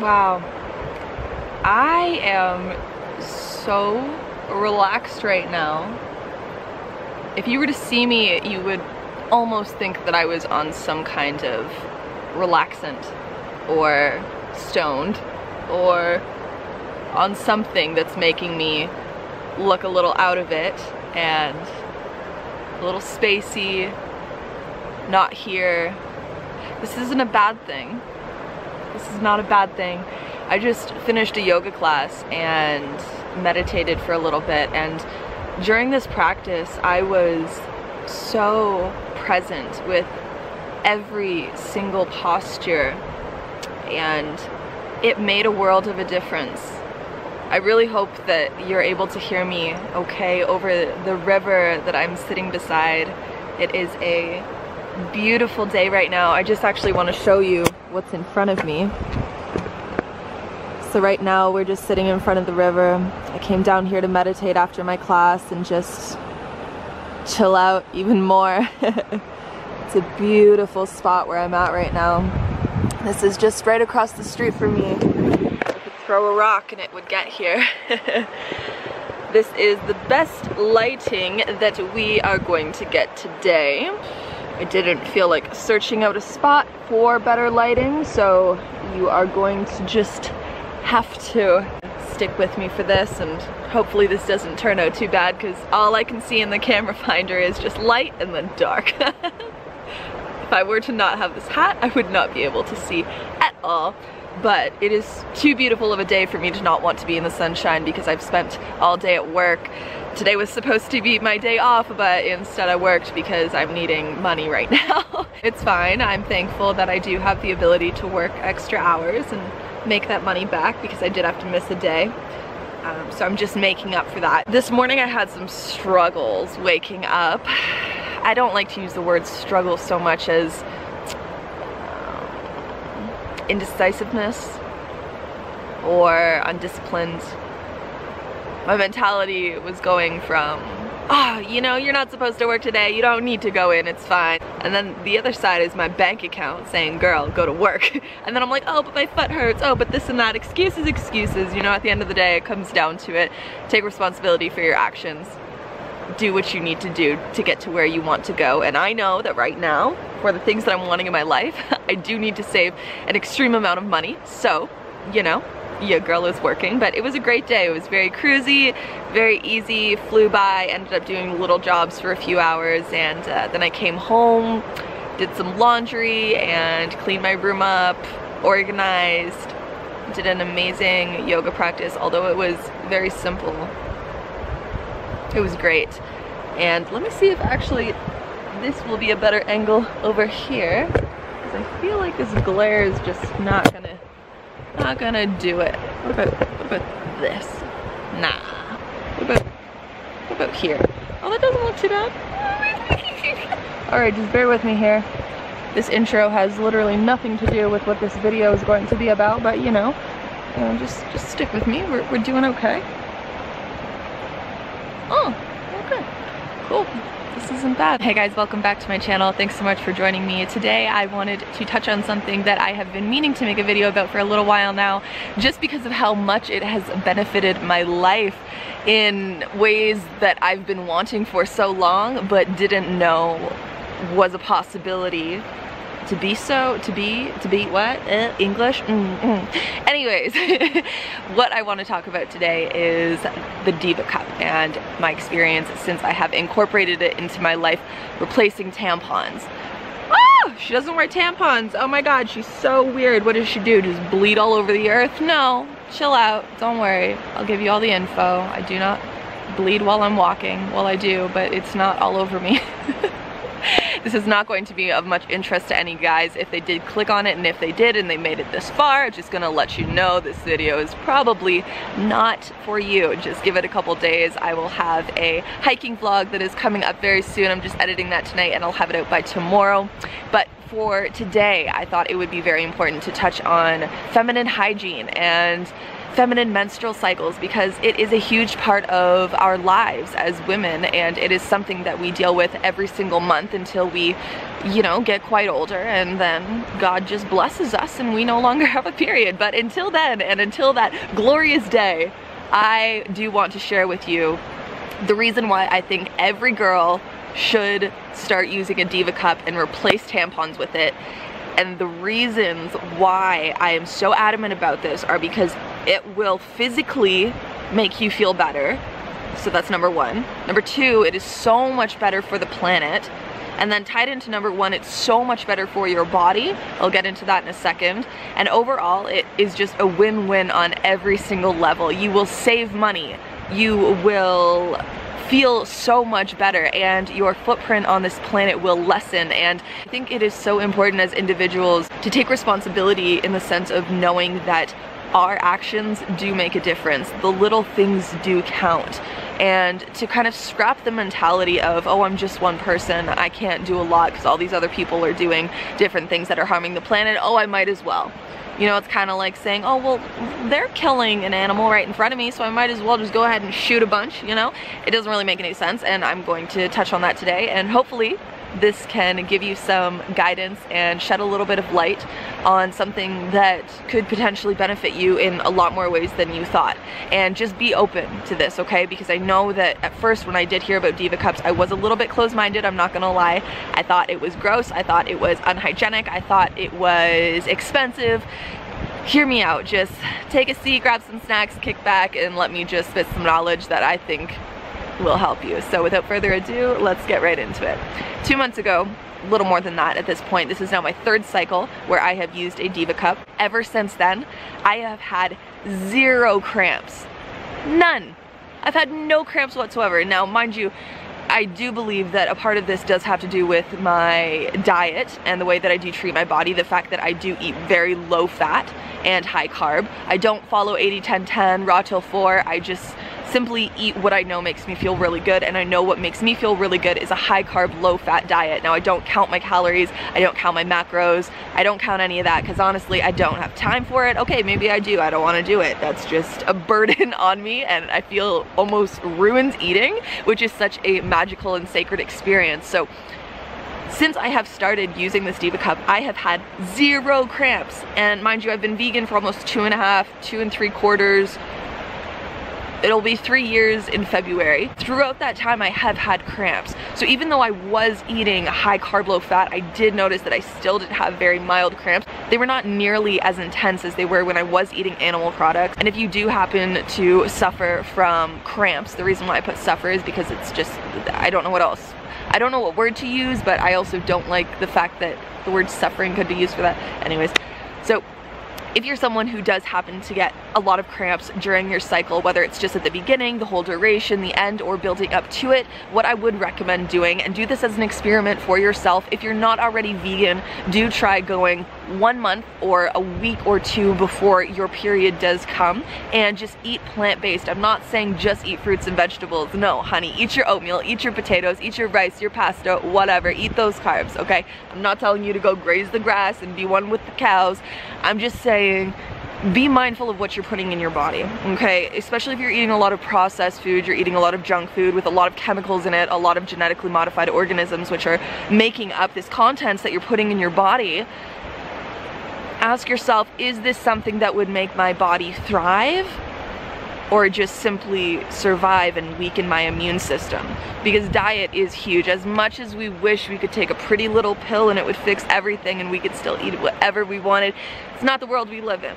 Wow. I am so relaxed right now. If you were to see me, you would almost think that I was on some kind of relaxant or stoned or on something that's making me look a little out of it and a little spacey, not here. This isn't a bad thing. This is not a bad thing. I just finished a yoga class and meditated for a little bit, and during this practice I was so present with every single posture, and it made a world of a difference. I really hope that you're able to hear me okay over the river that I'm sitting beside. It is a beautiful day right now. I just actually want to show you what's in front of me. So right now we're just sitting in front of the river. I came down here to meditate after my class and just chill out even more. It's a beautiful spot where I'm at right now. This is just right across the street from me. I could throw a rock and it would get here. This is the best lighting that we are going to get today. I didn't feel like searching out a spot for better lighting, so you are going to just have to stick with me for this, and hopefully this doesn't turn out too bad because all I can see in the camera finder is just light and then dark. If I were to not have this hat, I would not be able to see at all. But it is too beautiful of a day for me to not want to be in the sunshine because I've spent all day at work. Today was supposed to be my day off, but instead I worked because I'm needing money right now. It's fine. I'm thankful that I do have the ability to work extra hours and make that money back because I did have to miss a day. So I'm just making up for that. This morning I had some struggles waking up. I don't like to use the word struggle so much as indecisiveness or undisciplined. My mentality was going from, oh, you know, you're not supposed to work today, you don't need to go in, it's fine. And then the other side is my bank account saying, girl, go to work. And then I'm like, oh, but my foot hurts, oh, but this and that, excuses, excuses. You know, at the end of the day, it comes down to it. Take responsibility for your actions. Do what you need to do to get to where you want to go. And I know that right now, for the things that I'm wanting in my life, I do need to save an extreme amount of money. So, you know, your girl is working, but it was a great day. It was very cruisy, very easy, flew by, ended up doing little jobs for a few hours, and then I came home, did some laundry and cleaned my room up, organized, did an amazing yoga practice, although it was very simple. It was great. And let me see if actually this will be a better angle over here, because I feel like this glare is just not gonna do it. What about this? Nah. What about here? Oh, that doesn't look too bad. Alright, just bear with me here. This intro has literally nothing to do with what this video is going to be about, but you know, just stick with me. We're doing okay. Oh, okay. Cool. This isn't bad. Hey guys, welcome back to my channel. Thanks so much for joining me. Today I wanted to touch on something that I have been meaning to make a video about for a little while now, just because of how much it has benefited my life in ways that I've been wanting for so long but didn't know was a possibility to be what? English? Anyways, what I want to talk about today is the Diva Cup and my experience since I have incorporated it into my life, replacing tampons. Oh, she doesn't wear tampons. Oh my god, she's so weird. What does she do? Just bleed all over the earth? No, chill out. Don't worry. I'll give you all the info. I do not bleed while I'm walking. Well, I do, but it's not all over me. This is not going to be of much interest to any guys if they did click on it, and if they did and they made it this far, I'm just gonna let you know this video is probably not for you. Just give it a couple days. I will have a hiking vlog that is coming up very soon. I'm just editing that tonight and I'll have it out by tomorrow. But for today, I thought it would be very important to touch on feminine hygiene and feminine menstrual cycles, because it is a huge part of our lives as women, and it is something that we deal with every single month until we, you know, get quite older, and then God just blesses us and we no longer have a period. But until then, and until that glorious day, I do want to share with you the reason why I think every girl should start using a Diva Cup and replace tampons with it. And the reasons why I am so adamant about this are because it will physically make you feel better. So that's number one. Number two, it is so much better for the planet. And then tied into number one, it's so much better for your body. I'll get into that in a second. And overall, it is just a win-win on every single level. You will save money. You will feel so much better, and your footprint on this planet will lessen. And I think it is so important as individuals to take responsibility in the sense of knowing that our actions do make a difference. The little things do count. And to kind of scrap the mentality of, oh, I'm just one person, I can't do a lot because all these other people are doing different things that are harming the planet, oh, I might as well. You know, it's kind of like saying, oh, well, they're killing an animal right in front of me, so I might as well just go ahead and shoot a bunch, you know? It doesn't really make any sense, and I'm going to touch on that today, and hopefully this can give you some guidance and shed a little bit of light on something that could potentially benefit you in a lot more ways than you thought. And just be open to this, okay? Because I know that at first when I did hear about Diva Cups, I was a little bit closed-minded, I'm not gonna lie. I thought it was gross, I thought it was unhygienic, I thought it was expensive. Hear me out, just take a seat, grab some snacks, kick back, and let me just spit some knowledge that I think will help you. So without further ado, let's get right into it. 2 months ago, a little more than that at this point, this is now my third cycle where I have used a Diva Cup. Ever since then, I have had zero cramps. None. I've had no cramps whatsoever. Now, mind you, I do believe that a part of this does have to do with my diet and the way that I do treat my body, the fact that I do eat very low fat and high carb. I don't follow 80-10-10, raw till 4, I just simply eat what I know makes me feel really good, and I know what makes me feel really good is a high carb, low fat diet. Now, I don't count my calories, I don't count my macros, I don't count any of that, because honestly, I don't have time for it. Okay, maybe I do, I don't want to do it. That's just a burden on me, and I feel almost ruins eating, which is such a magical and sacred experience. So since I have started using this Diva Cup, I have had zero cramps. And mind you, I've been vegan for almost 2.5, 2 3/4. It'll be 3 years in February. Throughout that time, I have had cramps. So even though I was eating high carb, low fat, I did notice that I still did have very mild cramps. They were not nearly as intense as they were when I was eating animal products. And if you do happen to suffer from cramps, the reason why I put suffer is because it's just, I don't know what else. I don't know what word to use, but I also don't like the fact that the word suffering could be used for that. Anyways, so if you're someone who does happen to get a lot of cramps during your cycle, whether it's just at the beginning, the whole duration, the end, or building up to it, what I would recommend doing, and do this as an experiment for yourself, if you're not already vegan, do try going 1 month or a week or 2 before your period does come, and just eat plant-based. I'm not saying just eat fruits and vegetables. No, honey, eat your oatmeal, eat your potatoes, eat your rice, your pasta, whatever. Eat those carbs, okay? I'm not telling you to go graze the grass and be one with the cows. I'm just saying be mindful of what you're putting in your body, okay? Especially if you're eating a lot of processed food, you're eating a lot of junk food with a lot of chemicals in it, a lot of genetically modified organisms which are making up this contents that you're putting in your body. Ask yourself, is this something that would make my body thrive, or just simply survive and weaken my immune system? Because diet is huge. As much as we wish we could take a pretty little pill and it would fix everything and we could still eat whatever we wanted, it's not the world we live in.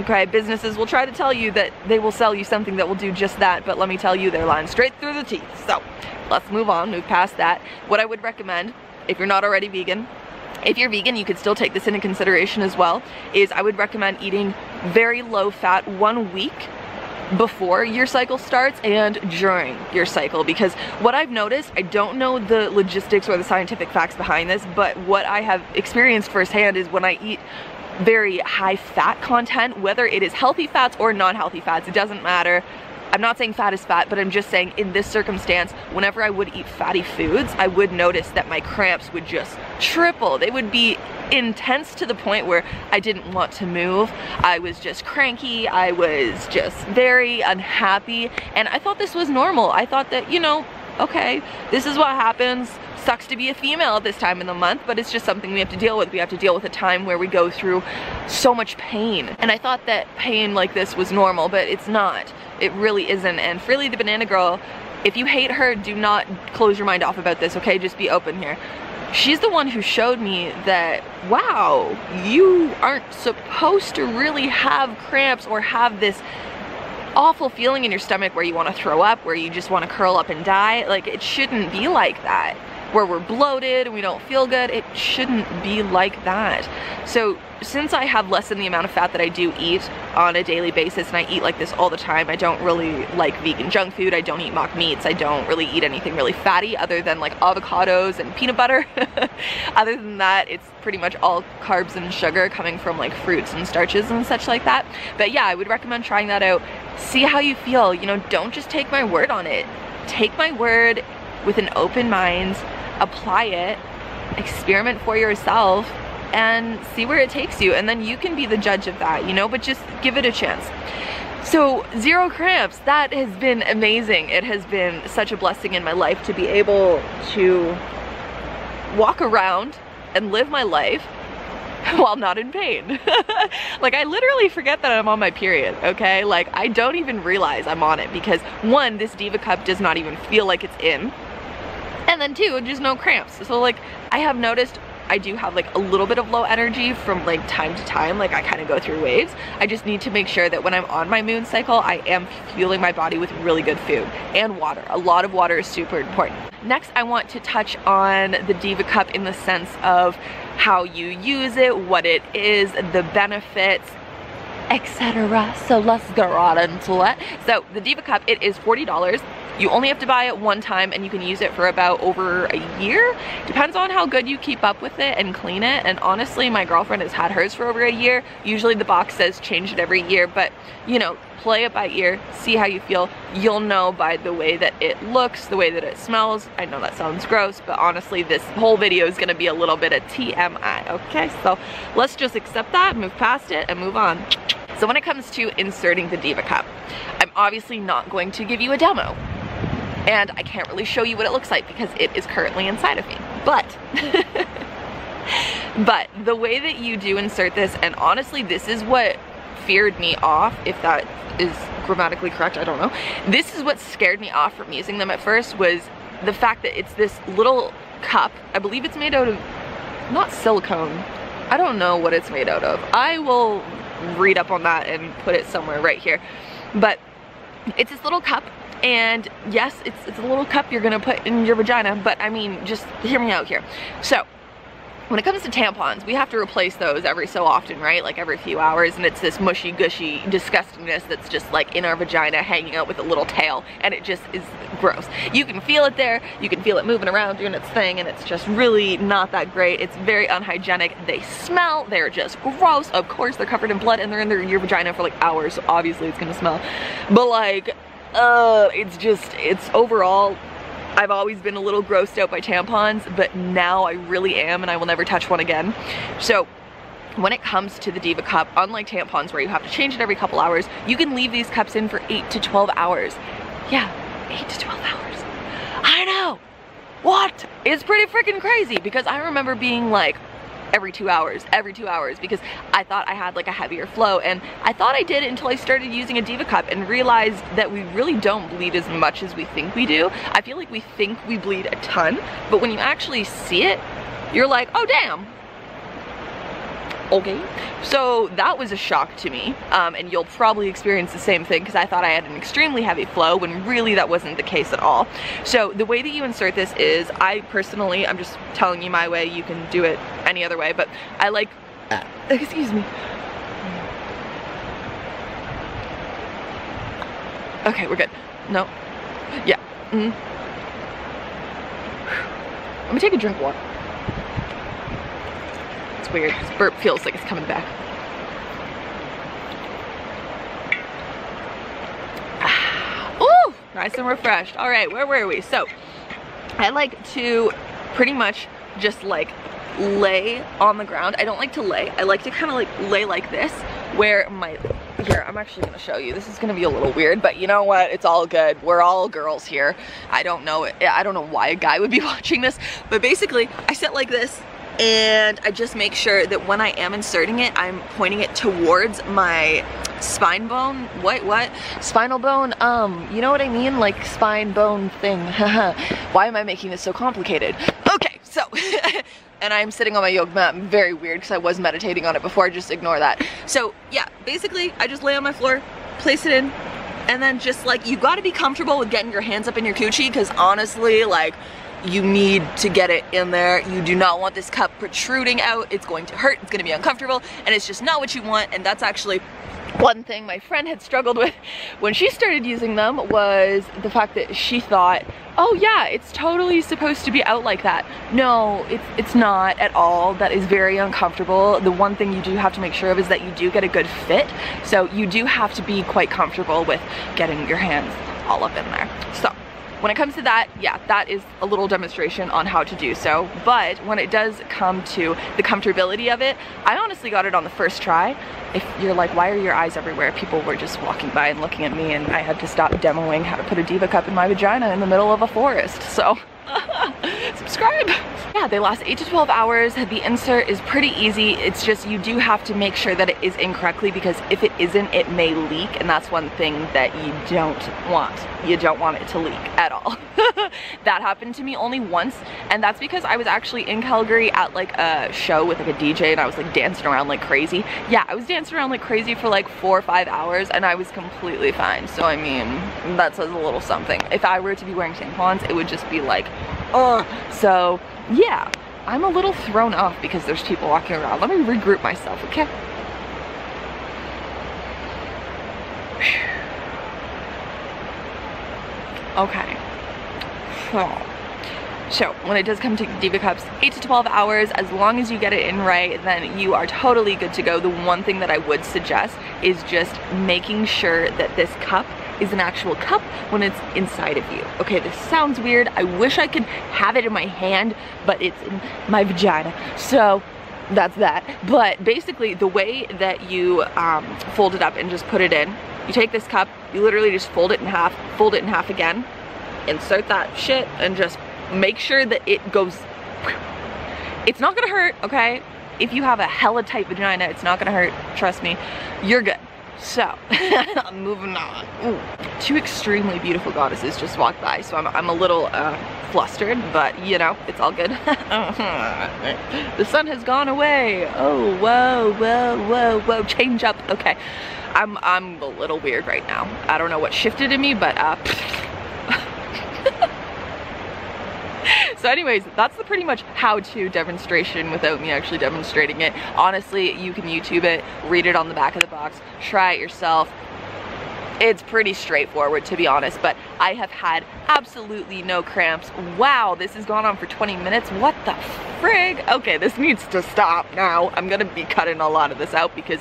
Okay, businesses will try to tell you that they will sell you something that will do just that, but let me tell you, they're lying straight through the teeth. So let's move on, move past that. What I would recommend, if you're not already vegan, if you're vegan, you could still take this into consideration as well, is I would recommend eating very low fat 1 week before your cycle starts and during your cycle. Because what I've noticed, I don't know the logistics or the scientific facts behind this, but what I have experienced firsthand is when I eat very high fat content, whether it is healthy fats or non-healthy fats, it doesn't matter. I'm not saying fat is fat, but I'm just saying in this circumstance, whenever I would eat fatty foods, I would notice that my cramps would just triple. They would be intense to the point where I didn't want to move. I was just cranky. I was just very unhappy. And I thought this was normal. I thought that, you know, okay, this is what happens. Sucks to be a female at this time in the month, but it's just something we have to deal with. We have to deal with a time where we go through so much pain. And I thought that pain like this was normal, but it's not. It really isn't. And Freely the Banana Girl, if you hate her, do not close your mind off about this, okay? Just be open here. She's the one who showed me that, wow, you aren't supposed to really have cramps or have this awful feeling in your stomach where you want to throw up, where you just want to curl up and die. Like, it shouldn't be like that. Where we're bloated and we don't feel good, it shouldn't be like that. So since I have less than the amount of fat that I do eat on a daily basis, and I eat like this all the time, I don't really like vegan junk food, I don't eat mock meats, I don't really eat anything really fatty other than like avocados and peanut butter. Other than that, it's pretty much all carbs and sugar coming from like fruits and starches and such like that. But yeah, I would recommend trying that out. See how you feel, you know, don't just take my word on it. Take my word with an open mind, apply it, experiment for yourself, and see where it takes you. And then you can be the judge of that, you know, but just give it a chance. So 0 cramps, that has been amazing. It has been such a blessing in my life to be able to walk around and live my life while not in pain. Like, I literally forget that I'm on my period, okay? Like, I don't even realize I'm on it because, one, this Diva Cup does not even feel like it's in. And then 2, just no cramps. So like, I have noticed I do have like a little bit of low energy from like time to time. Like, I kind of go through waves. I just need to make sure that when I'm on my moon cycle, I am fueling my body with really good food and water. A lot of water is super important. Next, I want to touch on the Diva Cup in the sense of how you use it, what it is, the benefits, etc. So let's get right into it. So the Diva Cup, it is $40. You only have to buy it one time and you can use it for about over a year. Depends on how good you keep up with it and clean it. And honestly, my girlfriend has had hers for over a year. Usually the box says change it every year, but you know, play it by ear, see how you feel. You'll know by the way that it looks, the way that it smells. I know that sounds gross, but honestly, this whole video is gonna be a little bit of TMI, okay? So let's just accept that, move past it, and move on. So when it comes to inserting the Diva Cup, I'm obviously not going to give you a demo. And I can't really show you what it looks like because it is currently inside of me. But the way that you do insert this, and honestly, this is what feared me off, if that is grammatically correct, I don't know. This is what scared me off from using them at first, was the fact that it's this little cup. I believe it's made out of, not silicone. I don't know what it's made out of. I will read up on that and put it somewhere right here. But it's this little cup. And yes, it's a little cup you're gonna put in your vagina, but I mean, just hear me out here. So when it comes to tampons, we have to replace those every so often, right? Like every few hours, and it's this mushy gushy disgustingness that's just like in our vagina hanging out with a little tail, and it just is gross. You can feel it there, you can feel it moving around doing its thing, and it's just really not that great. It's very unhygienic. They smell, they're just gross. Of course, they're covered in blood and they're in your vagina for like hours, so obviously it's gonna smell. But like, it's overall, I've always been a little grossed out by tampons, but now I really am, and I will never touch one again. So when it comes to the Diva Cup, unlike tampons where you have to change it every couple hours, you can leave these cups in for 8 to 12 hours. Yeah, 8 to 12 hours. I know. What? It's pretty freaking crazy, because I remember being like, every 2 hours, because I thought I had like a heavier flow, and I thought I did until I started using a Diva Cup and realized that we really don't bleed as much as we think we do. I feel like we think we bleed a ton, but when you actually see it, you're like, oh damn. Okay, so that was a shock to me, and you'll probably experience the same thing, because I thought I had an extremely heavy flow when really that wasn't the case at all. So the way that you insert this is, I personally, I'm just telling you my way, you can do it any other way, but I like, excuse me. Okay, we're good. No, yeah. I'm gonna take a drink of water. Weird. This burp feels like it's coming back. nice and refreshed. All right, where were we? So I like to pretty much just like lay on the ground. I don't like to lay. I like to kind of like lay like this, where here, I'm actually gonna show you. This is gonna be a little weird, but you know what? It's all good. We're all girls here. I don't know why a guy would be watching this, but basically I sit like this, and I just make sure that when I am inserting it, I'm pointing it towards my spine bone. What? Spinal bone? You know what I mean? Like spine bone thing. Why am I making this so complicated? Okay, so, and I'm sitting on my yoga mat. Very weird because I was meditating on it before. Just ignore that. So yeah, basically I just lay on my floor, place it in, and then just like, you gotta be comfortable with getting your hands up in your coochie, because honestly, like, you need to get it in there. You do not want this cup protruding out. It's going to hurt, it's gonna be uncomfortable, and it's just not what you want. And that's actually one thing my friend had struggled with when she started using them, was the fact that she thought, oh yeah, it's totally supposed to be out like that. No, it's not at all. That is very uncomfortable. The one thing you do have to make sure of is that you do get a good fit. So you do have to be quite comfortable with getting your hands all up in there. So when it comes to that, yeah, that is a little demonstration on how to do so. But when it does come to the comfortability of it, I honestly got it on the first try. If you're like, why are your eyes everywhere? People were just walking by and looking at me, and I had to stop demoing how to put a Diva Cup in my vagina in the middle of a forest. So subscribe. Yeah, they last 8 to 12 hours. The insert is pretty easy. It's just, you do have to make sure that it is in correctly, because if it isn't, it may leak, and that's one thing that you don't want. You don't want it to leak at all. That happened to me only once, and that's because I was actually in Calgary at like a show with like a DJ, and I was like dancing around like crazy. Yeah, I was dancing around like crazy for like 4 or 5 hours, and I was completely fine. So I mean, that says a little something. If I were to be wearing tampons, it would just be like, ugh. So yeah, I'm a little thrown off because there's people walking around. Let me regroup myself, okay? Okay. So when it does come to Diva Cups, 8 to 12 hours, as long as you get it in right, then you are totally good to go. The one thing that I would suggest is just making sure that this cup is an actual cup when it's inside of you. Okay, this sounds weird. I wish I could have it in my hand, but it's in my vagina. So that's that. But basically, the way that you fold it up and just put it in, you take this cup, you literally just fold it in half again, insert that shit, and just make sure that it goes. It's not gonna hurt, okay? If you have a hella tight vagina, it's not gonna hurt. Trust me, you're good. So, moving on. Ooh, 2 extremely beautiful goddesses just walked by, so I'm a little flustered, but you know, it's all good. The sun has gone away. Oh, whoa, whoa, whoa, whoa, change up. Okay, I'm a little weird right now. I don't know what shifted in me, but so anyways, that's the pretty much how-to demonstration without me actually demonstrating it. Honestly, you can YouTube it, read it on the back of the box, try it yourself. It's pretty straightforward, to be honest, but I have had absolutely no cramps. Wow, this has gone on for 20 minutes. What the frig? Okay, this needs to stop now. I'm gonna be cutting a lot of this out because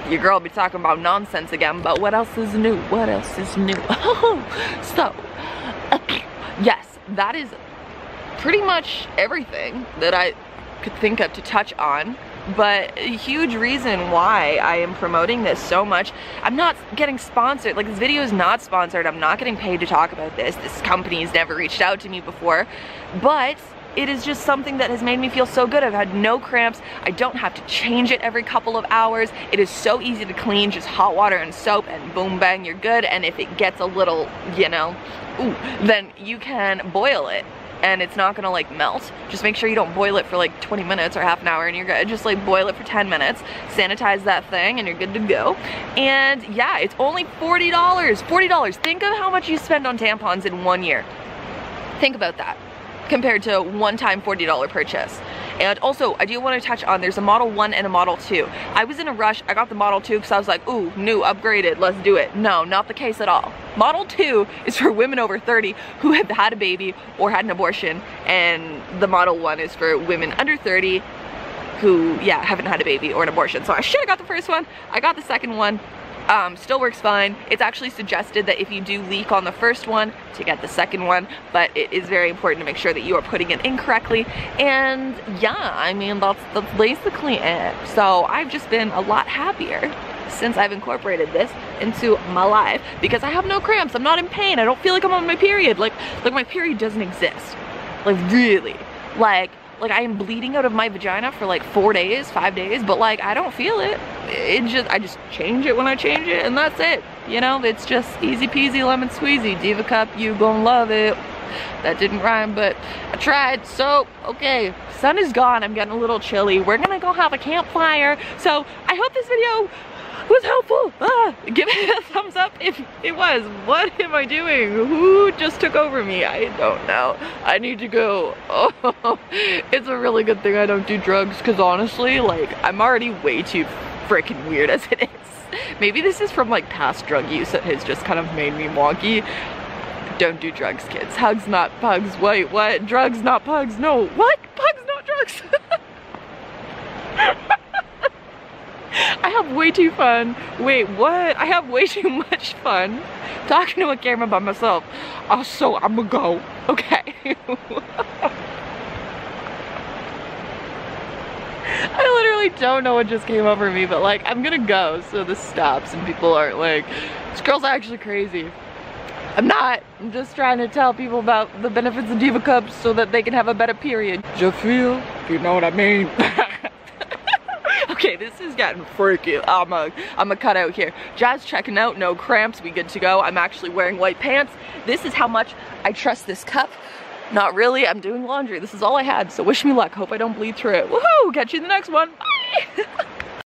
your girl be talking about nonsense again, but what else is new? What else is new? So, yes, that is pretty much everything that I could think of to touch on. But a huge reason why I am promoting this so much, I'm not getting sponsored. Like, this video is not sponsored. I'm not getting paid to talk about this. This company has never reached out to me before, but it is just something that has made me feel so good. I've had no cramps. I don't have to change it every couple of hours. It is so easy to clean, just hot water and soap, and boom, bang, you're good. And if it gets a little, you know, ooh, then you can boil it, and it's not gonna like melt. Just make sure you don't boil it for like 20 minutes or half an hour and you're good. Just like boil it for 10 minutes, sanitize that thing, and you're good to go. And yeah, it's only $40. $40. Think of how much you spend on tampons in 1 year. Think about that compared to a one-time $40 purchase. And also, I do want to touch on, there's a Model 1 and a Model 2. I was in a rush. I got the Model 2 because I was like, ooh, new, upgraded, let's do it. No, not the case at all. Model 2 is for women over 30 who have had a baby or had an abortion, and the Model 1 is for women under 30 who, yeah, haven't had a baby or an abortion. So I should have got the first one. I got the second one. Still works fine. It's actually suggested that if you do leak on the first one, to get the second one, but it is very important to make sure that you are putting it in correctly. And yeah, I mean, that's basically it. So I've just been a lot happier since I've incorporated this into my life, because I have no cramps, I'm not in pain, I don't feel like I'm on my period. Like my period doesn't exist. Like really. Like I am bleeding out of my vagina for like 4 days, 5 days, but like I don't feel it. I just change it when I change it, and that's it. You know, it's just easy peasy lemon squeezy. Diva Cup, you gon' love it. That didn't rhyme, but I tried. So, okay, sun is gone, I'm getting a little chilly. We're gonna go have a campfire. So I hope this video was helpful. Give it a thumbs up if it was. What am I doing? Who just took over me? I don't know. I need to go. Oh, it's a really good thing I don't do drugs, because honestly, like, I'm already way too freaking weird as it is. Maybe this is from like past drug use that has just kind of made me wonky. Don't do drugs, kids. Hugs, not pugs. Wait, what? Drugs, not pugs. No, what? Pugs, not drugs. I have way too fun. Wait, what? I have way too much fun talking to a camera by myself. So I'm gonna go. Okay. I literally don't know what just came over me, but like, I'm gonna go so this stops and people aren't like, this girl's actually crazy. I'm not. I'm just trying to tell people about the benefits of Diva Cups so that they can have a better period. Do you feel? You know what I mean? Okay, this is getting freaky. I'm a cut out here. Jazz checking out, no cramps, we good to go. I'm actually wearing white pants. This is how much I trust this cup. Not really, I'm doing laundry. This is all I had, so wish me luck. Hope I don't bleed through it. Woohoo! Catch you in the next one. Bye!